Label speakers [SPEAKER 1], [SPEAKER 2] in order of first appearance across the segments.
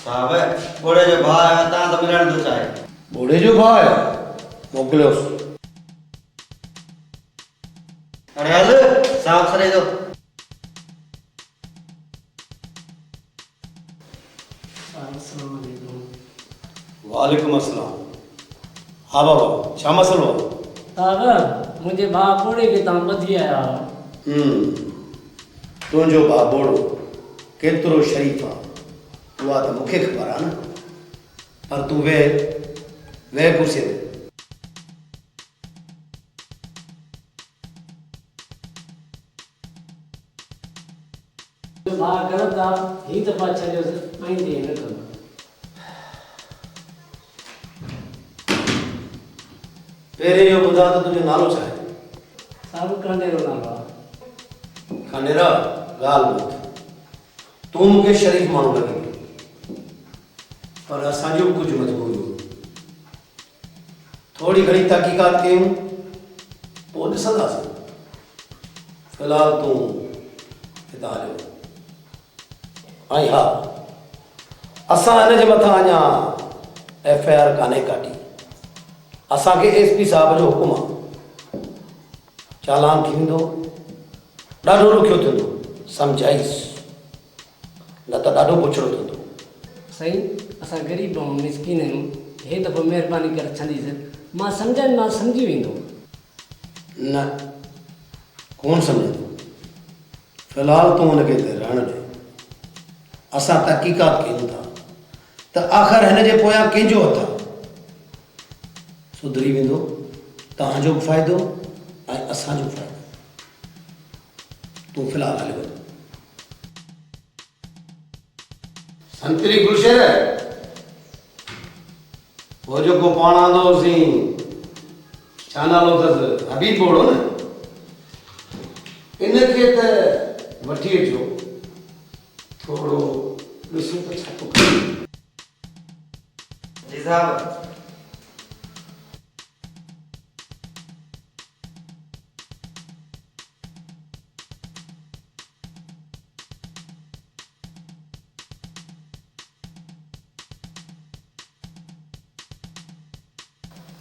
[SPEAKER 1] साहब बूढ़े जो भाउ आहे तव्हां त मिलण थो चाहे।
[SPEAKER 2] बूढ़े जो भाउ आहे मोकिलियोसि।
[SPEAKER 1] अरे हल साहब सरे दो।
[SPEAKER 2] वालेकुम अस्सलाम। हाँ बाबा छा मसलो आहे?
[SPEAKER 3] साहब मुंहिंजे भाउ बूढ़े खे तव्हां ॿधी आया
[SPEAKER 2] तुंहिंजो भाउ बोड़ो केतिरो शरीफ़ आहे उहा त मूंखे ख़बर आहे न, पर तूं वेह कुर्सीअ ते।
[SPEAKER 3] भाउ ग़लति आहे, ही दफ़ा छॾियोसि आईंदे न कंदो।
[SPEAKER 2] पहिरें इहो ॿुधां त तुंहिंजो नालो छा आहे?
[SPEAKER 3] साहब कंडेरो नालो आहे।
[SPEAKER 2] खंडेरा ॻाल्हि ॿुध, तूं मूंखे शरीफ़ माण्हू लॻी, पर असांजो बि कुझु मजबूरी हो। थोरी घणी तहक़ीक़ात कयूं पोइ ॾिसंदासीं। फ़िलहाल तूं हितां हलियो। ऐं हा, असां हिन जे मथां अञा FIR कान्हे काटी। असांखे SP साहब जो हुकुम आहे, चालान थी वेंदो, ॾाढो ॾुखियो थींदो, सम्झाइसि, न त ॾाढो पुछड़ो थींदो।
[SPEAKER 3] साईं असां ग़रीब ऐं मिसकीन आहियूं, हे दफ़ो महिरबानी करे छॾीसि, मां सम्झाईंदो मां सम्झी वेंदो।
[SPEAKER 2] न कोन सम्झंदो। फ़िलहाल तूं हुनखे हिते रहण ॾे। असां तहक़ीक़ात कयूं था त आख़िर हिन जे पोयां कंहिंजो हथु आहे। सुधरी वेंदो, तव्हांजो बि फ़ाइदो ऐं असांजो बि फ़ाइदो। तूं फ़िलहाल हली वञ। संतरी गुलशर हो जेको पाण आंदो हुओसीं, छा नालो अथसि, हबीब बोड़ो न, इनखे त वठी अचो, थोरो ॾिसो त छा थो करे।
[SPEAKER 1] जी साहब।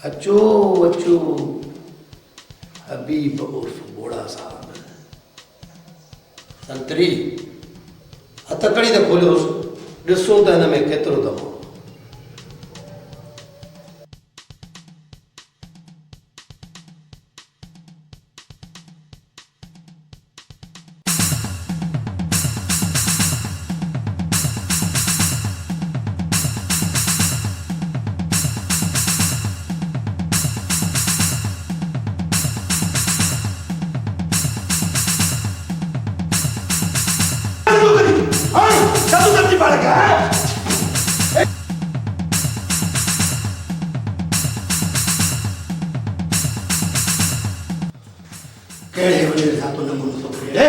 [SPEAKER 2] अचो अचो हबीब उर्फ बोड़ा साहब। संतरी हथकड़ी त खोलियोसि, ॾिसो त हिन में केतिरो दम आहे। कहिड़े वॾे सां तूं नमूनो थो फिरे?